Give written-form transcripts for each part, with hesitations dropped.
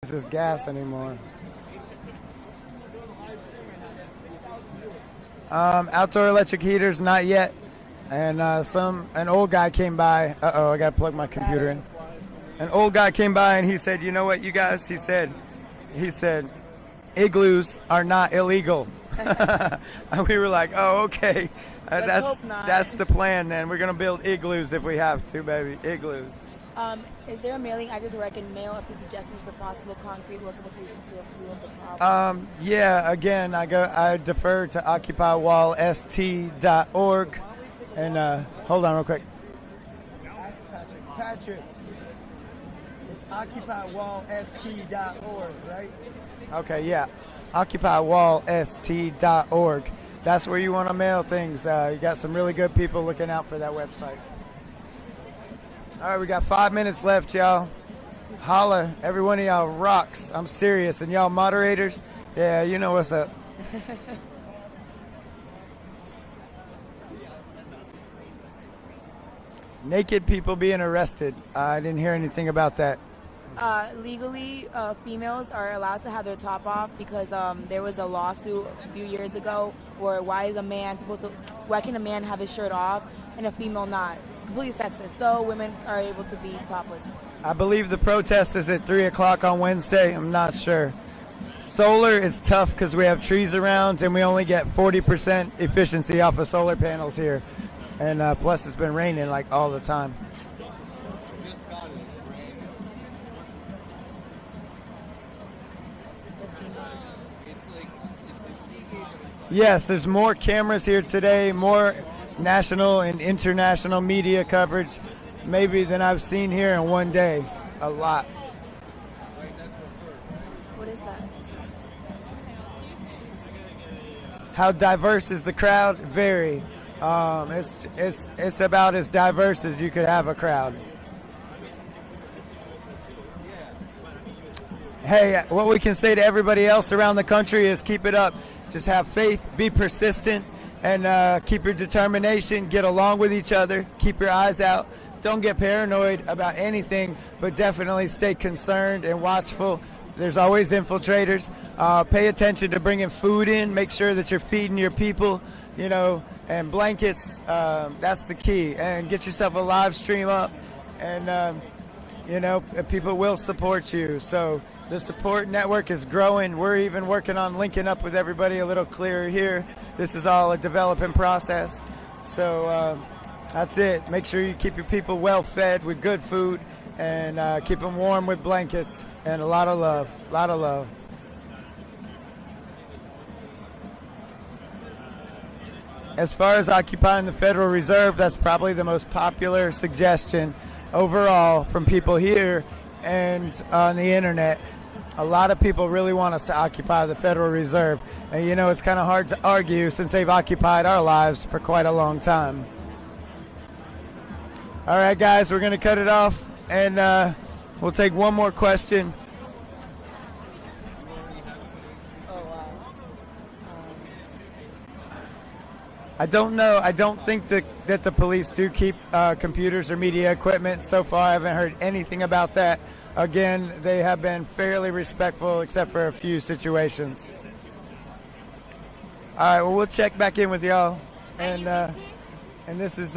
use this gas anymore. Outdoor electric heaters, not yet. And an old guy came by. Uh-oh, I got to plug my computer in. An old guy came by and he said, you know what, you guys? He said, igloos are not illegal. And we were like, oh, okay. That's the plan then. We're going to build igloos if we have to, baby. Igloos. Is there a mailing address where I can mail a few suggestions for possible concrete workable solutions to a few of the problems? Yeah, again, I defer to occupyLAst.org. And hold on real quick. Patrick, it's occupyLAst.org, right? Okay, yeah. occupyLAst.org. That's where you want to mail things. You got some really good people looking out for that website. All right, we got 5 minutes left, y'all. Holla. Every one of y'all rocks. I'm serious. And y'all moderators, yeah, you know what's up. Naked people being arrested. I didn't hear anything about that. Legally, females are allowed to have their top off because there was a lawsuit a few years ago where why can a man have his shirt off and a female not? It's completely sexist. So women are able to be topless. I believe the protest is at 3 o'clock on Wednesday. I'm not sure. Solar is tough because we have trees around and we only get 40% efficiency off of solar panels here. And plus it's been raining like all the time. Yes, there's more cameras here today, more national and international media coverage, maybe than I've seen here in one day. A lot. What is that? How diverse is the crowd? Very. It's about as diverse as you could have a crowd. Hey, what we can say to everybody else around the country is keep it up. Just have faith, be persistent, and keep your determination. Get along with each other. Keep your eyes out. Don't get paranoid about anything, but definitely stay concerned and watchful. There's always infiltrators. Pay attention to bringing food in. Make sure that you're feeding your people, you know, and blankets. That's the key. And get yourself a live stream up, and you know, people will support you. So the support network is growing. We're even working on linking up with everybody a little clearer here. This is all a developing process. So that's it. Make sure you keep your people well fed with good food, and keep them warm with blankets, and a lot of love. A lot of love. As far as occupying the Federal Reserve, that's probably the most popular suggestion overall from people here and on the internet. A lot of people really want us to occupy the Federal Reserve. And you know, it's kind of hard to argue since they've occupied our lives for quite a long time. All right, guys, we're going to cut it off, and we'll take one more question. I don't know. I don't think that the police do keep computers or media equipment. So far, I haven't heard anything about that. Again, they have been fairly respectful except for a few situations. All right, well, we'll check back in with y'all. And this is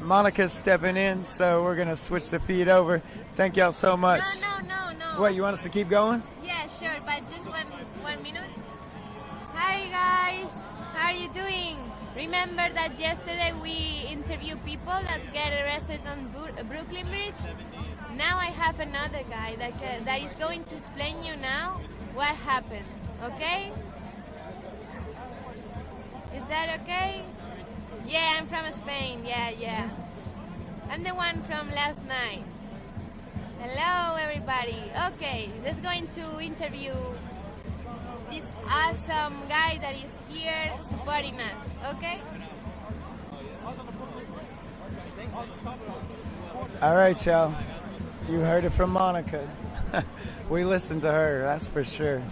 Monica stepping in, so we're going to switch the feed over. Thank y'all so much. No. What, you want us to keep going? Yeah, sure, but just one minute. Hi, guys. How are you doing? Remember that yesterday we interviewed people that get arrested on Brooklyn Bridge? Now I have another guy that is going to explain you now what happened, okay? Is that okay? Yeah, I'm from Spain, yeah. I'm the one from last night. Hello, everybody. Okay, let's go to interview this awesome guy that is here supporting us, okay? All right, y'all. You heard it from Monica. We listened to her, that's for sure.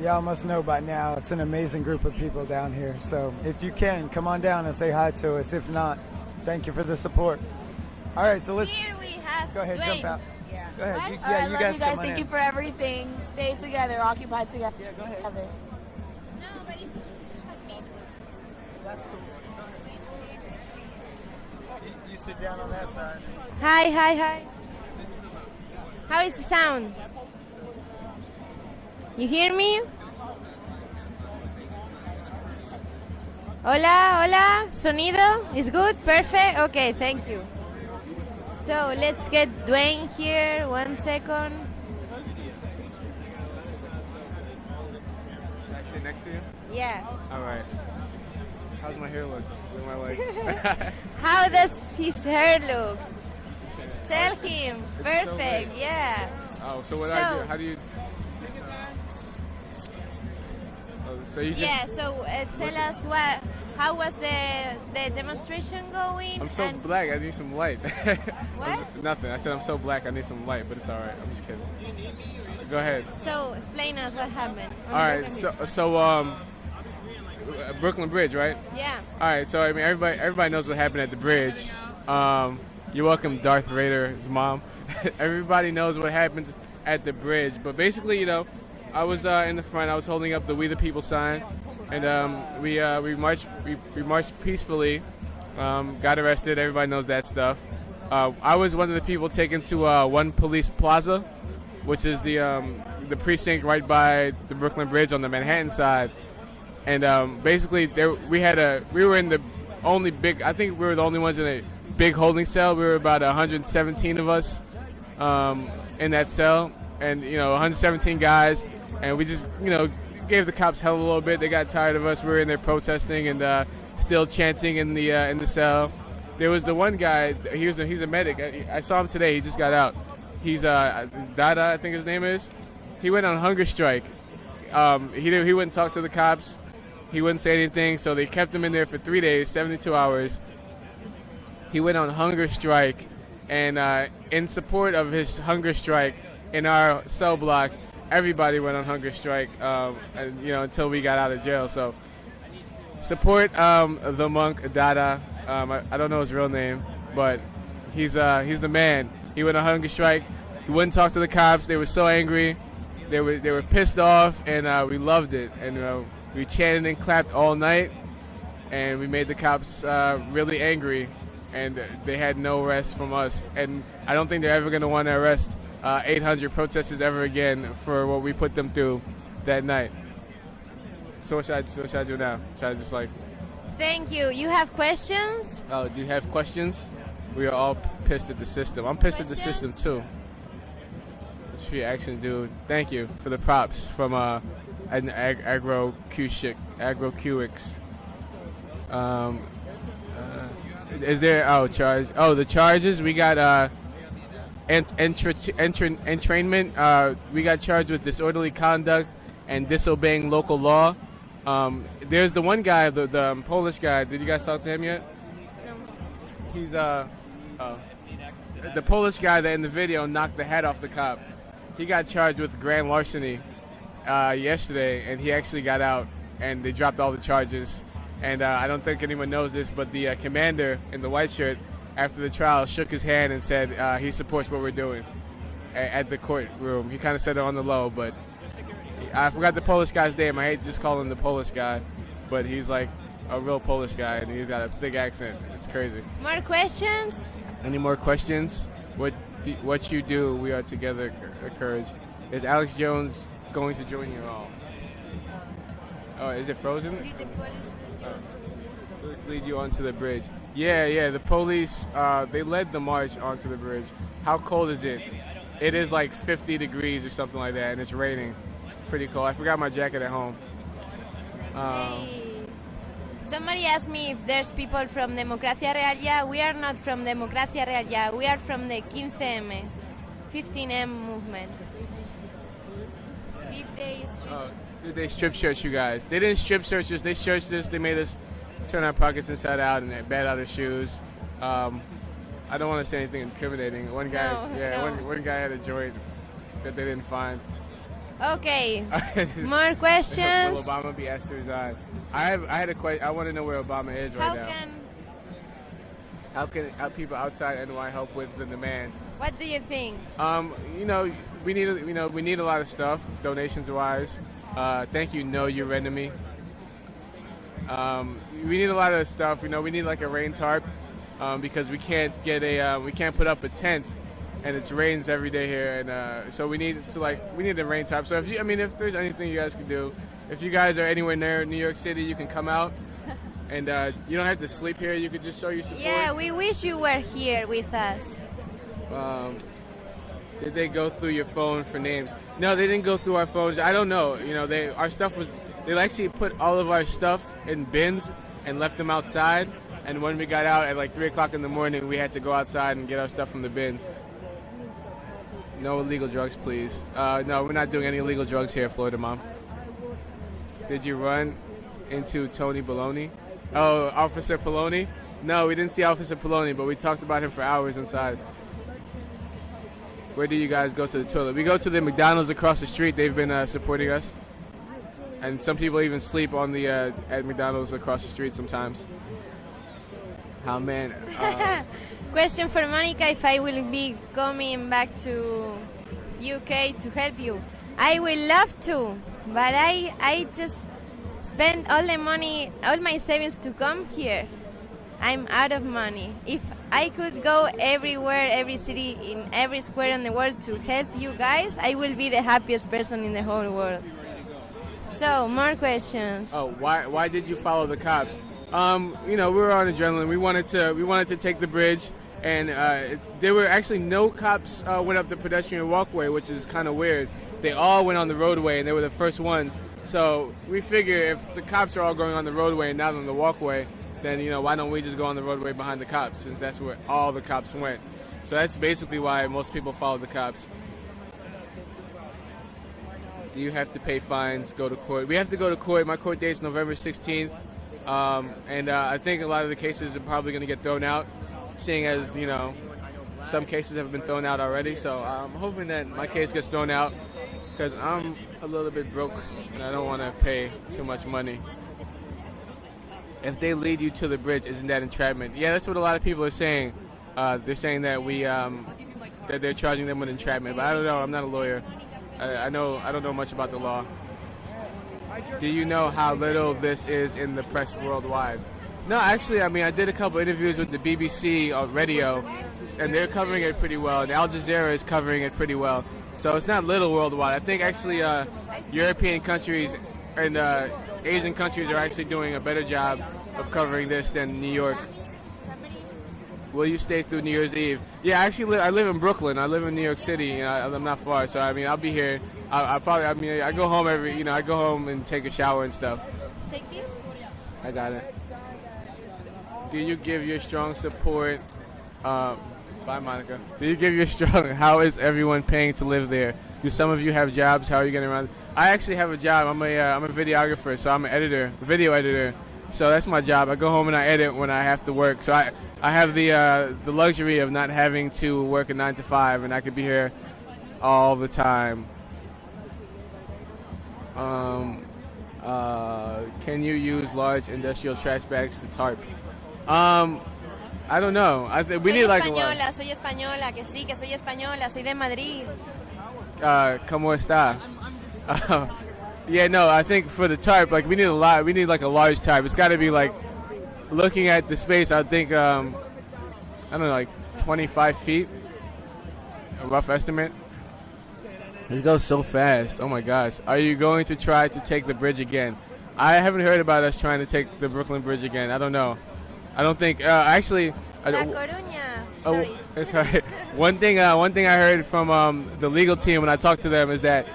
Y'all must know by now, it's an amazing group of people down here. So if you can, come on down and say hi to us. If not, thank you for the support. All right, so let's... Here we have Go ahead, Dwayne. jump out. Yeah. Go ahead. What? You, All yeah, right, you love guys you guys. come on Thank in. you for everything. Stay together. Occupy together. Yeah, go ahead. Together. No, but it's like That's cool. You sit down on that side. Hi, hi, hi. How is the sound? You hear me? Hola, hola. Sonido is good? Perfect? Okay, thank you. So let's get Dwayne here. 1 second. Actually, next to you? Yeah. All right. How's my hair look? Look at my leg. How does his hair look? Tell him. It's so Perfect. red. Yeah. Oh, so what do I So- do? How do you? Oh, so you just? Yeah. So tell us what. How was the demonstration going? I'm so and black. I need some light. What? Nothing. I said I'm so black. I need some light, but it's all right. I'm just kidding. Go ahead. So explain us what happened. All right. So Brooklyn Bridge, right? Yeah. All right. So I mean, everybody knows what happened at the bridge. You're welcome, Darth Vader's mom. Everybody knows what happened at the bridge. But basically, you know, I was in the front. I was holding up the "We the People" sign, and we marched peacefully. Got arrested. Everybody knows that stuff. I was one of the people taken to One Police Plaza, which is the precinct right by the Brooklyn Bridge on the Manhattan side. And basically, we were in the only big. I think we were the only ones in a big holding cell. We were about 117 of us in that cell, and 117 guys, and we just gave the cops hell a little bit. They got tired of us. We were in there protesting and still chanting in the cell. There was the one guy. He's a medic. I saw him today. He just got out. He's Dada, I think his name is. He went on hunger strike. He wouldn't talk to the cops. He wouldn't say anything, so they kept him in there for 3 days, 72 hours. He went on hunger strike, and in support of his hunger strike, in our cell block, everybody went on hunger strike, until we got out of jail. So support the monk Dada. I don't know his real name, but he's the man. He went on hunger strike. He wouldn't talk to the cops. They were so angry. They were pissed off, and we loved it. And we chanted and clapped all night, and we made the cops really angry, and they had no rest from us. And I don't think they're ever going to want to arrest 800 protesters ever again for what we put them through that night. So what should I do now? Should I just Thank you. You have questions? Oh, do you have questions? We are all pissed at the system. I'm pissed at the system too. Free action, dude. Thank you for the props from Agro QX. Is there charge? Oh, the charges we got entrainment. We got charged with disorderly conduct and disobeying local law. There's the one guy, the Polish guy. Did you guys talk to him yet? No. He's the Polish guy that in the video knocked the hat off the cop. He got charged with grand larceny yesterday, and he actually got out, and they dropped all the charges. And I don't think anyone knows this, but the commander in the white shirt, after the trial, shook his hand and said he supports what we're doing at the courtroom. He kind of said it on the low, but I forgot the Polish guy's name. I hate just calling him the Polish guy, but he's like a real Polish guy, and he's got a big accent. It's crazy. More questions? Any more questions? What you do, we are together, courage. Is Alex Jones going to join you all? Oh, is it frozen? Police lead you onto the bridge. Yeah, the police, they led the march onto the bridge. How cold is it? It is like 50 degrees or something like that, and it's raining. It's pretty cold. I forgot my jacket at home. Hey. Somebody asked me if there's people from Democracia Real. Yeah, we are not from Democracia Real. Yeah, we are from the 15M, 15M movement. Did they strip search you guys? They didn't strip search us. They searched us. They made us turn our pockets inside out and bat out our shoes. I don't want to say anything incriminating. One guy, one guy had a joint that they didn't find. Okay. More questions? Will Obama be asked to resign? I had a question. I want to know where Obama is right now. How people outside NY help with the demands? What do you think? We need a lot of stuff, donations wise. Thank you, Know Your Enemy. We need a lot of stuff. We need like a rain tarp because we can't put up a tent, and it rains every day here, and so we need a rain tarp. So if there's anything you guys can do, if you guys are anywhere near New York City, you can come out, and you don't have to sleep here. You could just show your support. Yeah, we wish you were here with us. Did they go through your phone for names? No, they didn't go through our phones. I don't know. Our stuff was. They actually put all of our stuff in bins and left them outside. And when we got out at like 3 o'clock in the morning, we had to go outside and get our stuff from the bins. No illegal drugs, please. No, we're not doing any illegal drugs here, Florida Mom. Did you run into Tony Baloney? Oh, Officer Poloni? No, we didn't see Officer Poloni, but we talked about him for hours inside. Where do you guys go to the toilet? We go to the McDonald's across the street. They've been supporting us. And some people even sleep on the at McDonald's across the street sometimes. How man? Question for Monica: if I will be coming back to UK to help you, I will love to, but I just spent all the money, all my savings to come here. I'm out of money. If I could go everywhere, every city, in every square in the world to help you guys, I will be the happiest person in the whole world. So, more questions. Oh, why did you follow the cops? We were on adrenaline. We wanted to take the bridge, and there were actually no cops went up the pedestrian walkway, which is kind of weird. They all went on the roadway, and they were the first ones. So we figure if the cops are all going on the roadway and not on the walkway, then why don't we just go on the roadway behind the cops, since that's where all the cops went. So that's basically why most people follow the cops. Do you have to pay fines, go to court? We have to go to court. My court date is November 16th. And I think a lot of the cases are probably going to get thrown out, seeing as, some cases have been thrown out already. So I'm hoping that my case gets thrown out because I'm a little bit broke and I don't want to pay too much money. If they lead you to the bridge, isn't that entrapment? Yeah, that's what a lot of people are saying. They're saying that that they're charging them with entrapment, but I don't know. I'm not a lawyer. I don't know much about the law. Do you know how little this is in the press worldwide? No, actually, I did a couple interviews with the BBC on radio, and they're covering it pretty well, and Al Jazeera is covering it pretty well. So it's not little worldwide. I think actually European countries and Asian countries are actually doing a better job of covering this than New York. Will you stay through New Year's Eve? Yeah, actually, I live in Brooklyn. I live in New York City, and I'm not far. So I'll be here. I go home I go home and take a shower and stuff. Take this? I got it. Do you give your strong support? Bye, Monica. Do you give your strong? How is everyone paying to live there? Do some of you have jobs? How are you getting around? I actually have a job. I'm a videographer, so I'm an editor, video editor. So that's my job. I go home and I edit when I have to work. So I have the luxury of not having to work a 9 to 5, and I could be here all the time. Can you use large industrial trash bags to tarp? I don't know. We need like a large. Soy española, que sí, que soy española, soy de Madrid. ¿Cómo está? Yeah, no, I think for the tarp, like we need like a large tarp. It's got to be like, looking at the space, I think, I don't know, like 25 feet, a rough estimate. It goes so fast. Oh my gosh. Are you going to try to take the bridge again? I haven't heard about us trying to take the Brooklyn Bridge again. I don't know. I don't think, actually. La Coruña. Sorry. It's right. One thing I heard from the legal team when I talked to them is that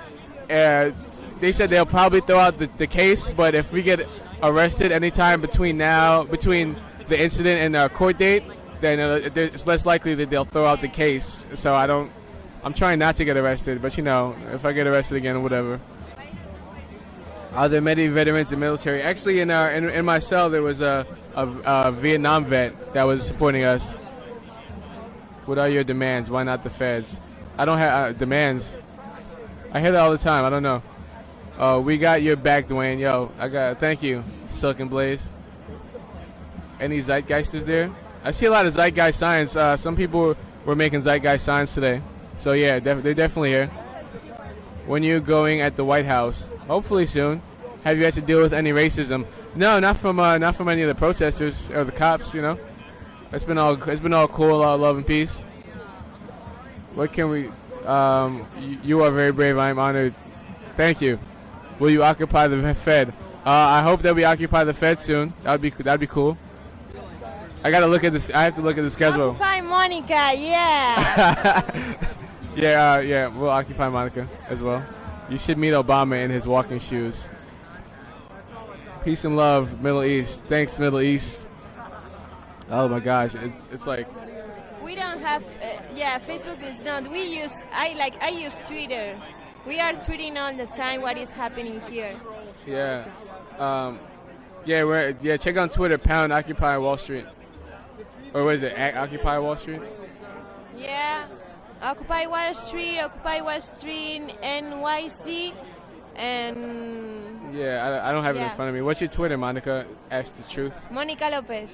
they said they'll probably throw out the case, but if we get arrested anytime between the incident and our court date, then it's less likely that they'll throw out the case. So I'm trying not to get arrested, but if I get arrested again, whatever. Are there many veterans in military? Actually, in my cell there was a Vietnam vet that was supporting us. What are your demands? Why not the feds? I don't have demands. I hear that all the time. I don't know. We got your back, Dwayne. Yo, thank you, Silk and Blaze. Any Zeitgeisters there? I see a lot of Zeitgeist signs. Some people were making Zeitgeist signs today. So yeah, they're definitely here. When you're going at the White House, hopefully soon. Have you had to deal with any racism? No, not from any of the protesters or the cops. You know, it's been all cool, all love and peace. What can we? You are very brave. I'm honored. Thank you. Will you occupy the Fed? I hope that we occupy the Fed soon. That'd be cool. I gotta look at this. I have to look at the schedule. Occupy Monica, yeah. Yeah. We'll occupy Monica as well. You should meet Obama in his walking shoes. Peace and love, Middle East. Thanks, Middle East. Oh my gosh, it's like. We don't have, Facebook is not. I use Twitter. We are tweeting all the time what is happening here. Yeah. Check on Twitter, # Occupy Wall Street. Or what is it, Occupy Wall Street? Yeah. Occupy Wall Street, NYC, and... Yeah, I don't have it in front of me. What's your Twitter, Monica? Ask the truth. Monica Lopez.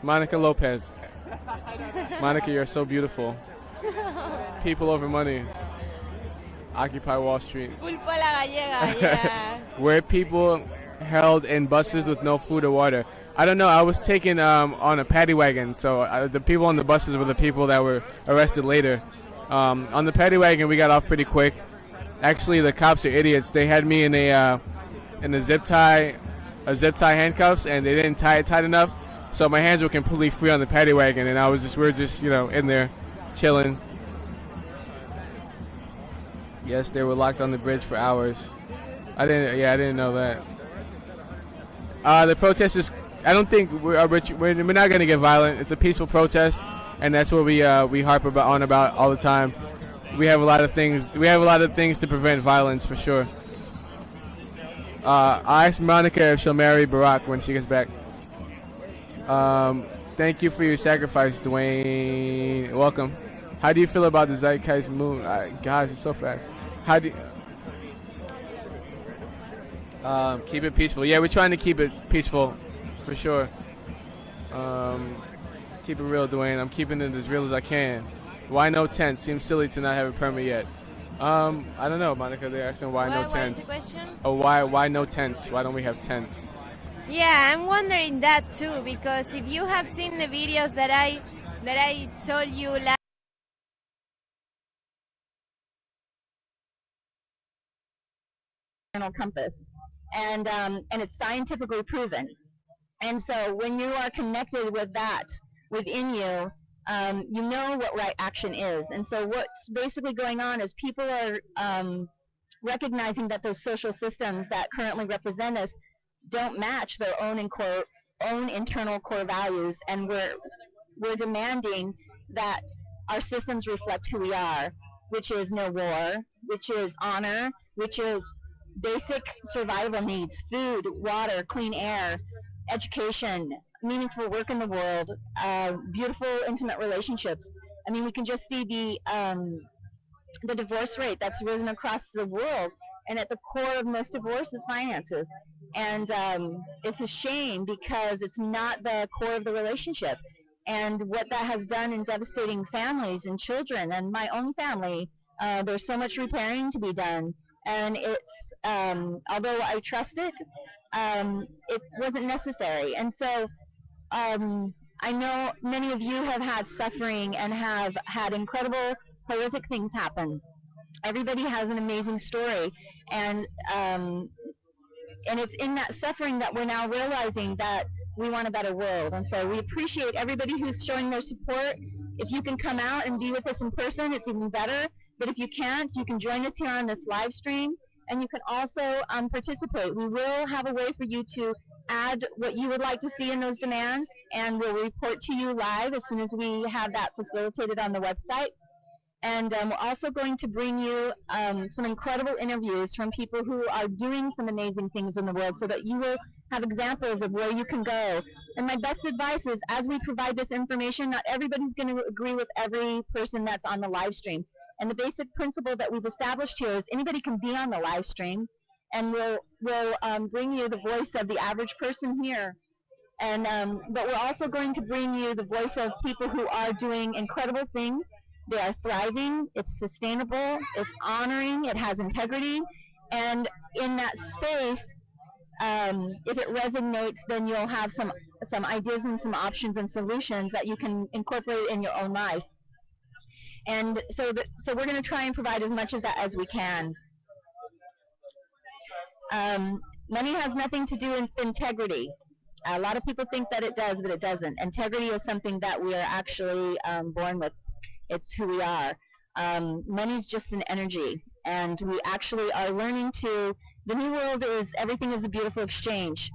Monica Lopez. Monica, you're so beautiful. People over money. Occupy Wall Street. Pulpo la gallega, yeah. Where people held in buses with no food or water. I don't know. I was taken on a paddy wagon, so the people on the buses were the people that were arrested later. On the paddy wagon, we got off pretty quick. Actually, the cops are idiots. They had me in a zip tie handcuffs, and they didn't tie it tight enough, so my hands were completely free on the paddy wagon, and we were just in there, chilling. Yes, they were locked on the bridge for hours. I didn't know that. The protesters, I don't think we're not going to get violent. It's a peaceful protest, and that's what we harp about all the time. We have a lot of things to prevent violence for sure. I asked Monica if she'll marry Barack when she gets back. Thank you for your sacrifice, Dwayne. Welcome. How do you feel about the Zeitgeist moon? Gosh, it's so fast. How do you, keep it peaceful? Yeah, we're trying to keep it peaceful, for sure. Keep it real, Dwayne. I'm keeping it as real as I can. Why no tents? Seems silly to not have a permit yet. I don't know, Monica. They're asking why no tents. What is the question? Oh, why no tents? Why don't we have tents? Yeah, I'm wondering that too, because if you have seen the videos that I told you last compass, and it's scientifically proven. And so when you are connected with that within you, you know what right action is. And so what's basically going on is people are recognizing that those social systems that currently represent us don't match their own internal core values, and we're demanding that our systems reflect who we are, which is no war, which is honor, which is basic survival needs: food, water, clean air, education, meaningful work in the world, beautiful intimate relationships. I mean, we can just see the divorce rate that's risen across the world, and at the core of most divorce is finances. And it's a shame because it's not the core of the relationship. And what that has done in devastating families and children, and my own family, there's so much repairing to be done. And it's, although I trust it, it wasn't necessary. And so I know many of you have had suffering and have had incredible, horrific things happen. Everybody has an amazing story, and it's in that suffering that we're now realizing that we want a better world. And so we appreciate everybody who's showing their support. If you can come out and be with us in person, it's even better. But if you can't, you can join us here on this live stream, and you can also participate. We will have a way for you to add what you would like to see in those demands, and we'll report to you live as soon as we have that facilitated on the website. And we're also going to bring you some incredible interviews from people who are doing some amazing things in the world, so that you will have examples of where you can go. And my best advice is, as we provide this information, not everybody's going to agree with every person that's on the live stream. And the basic principle that we've established here is anybody can be on the live stream, and we'll bring you the voice of the average person here. And but we're also going to bring you the voice of people who are doing incredible things. They are thriving, it's sustainable, it's honoring, it has integrity, and in that space, if it resonates, then you'll have some ideas and some options and solutions that you can incorporate in your own life. And so we're going to try and provide as much of that as we can. Money has nothing to do with integrity. A lot of people think that it does, but it doesn't. Integrity is something that we are actually born with. It's who we are. Money is just an energy, and we actually are learning to. The new world is everything is a beautiful exchange,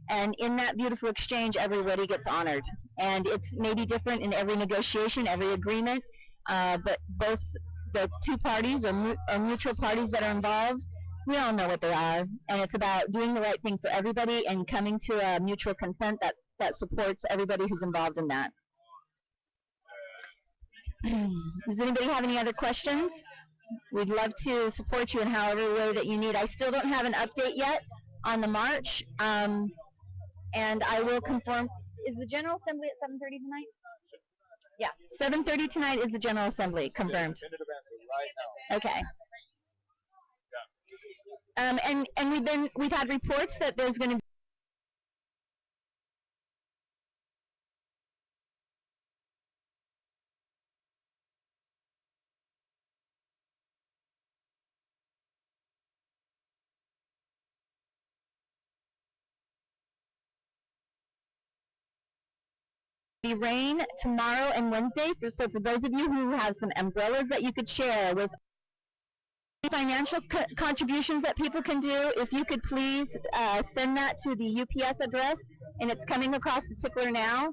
and in that beautiful exchange, everybody gets honored. And it's maybe different in every negotiation, every agreement, but both the two parties or mutual parties that are involved, we all know what they are, and it's about doing the right thing for everybody and coming to a mutual consent that supports everybody who's involved in that. Does anybody have any other questions? We'd love to support you in however way that you need. I still don't have an update yet on the march, and I will confirm. Is the General Assembly at 7:30 tonight? Yeah, 7:30 tonight is the General Assembly, confirmed. Okay. And we've had reports that there's going to be rain tomorrow and Wednesday. So for those of you who have some umbrellas that you could share with financial contributions that people can do, if you could please send that to the UPS address, and it's coming across the tickler now.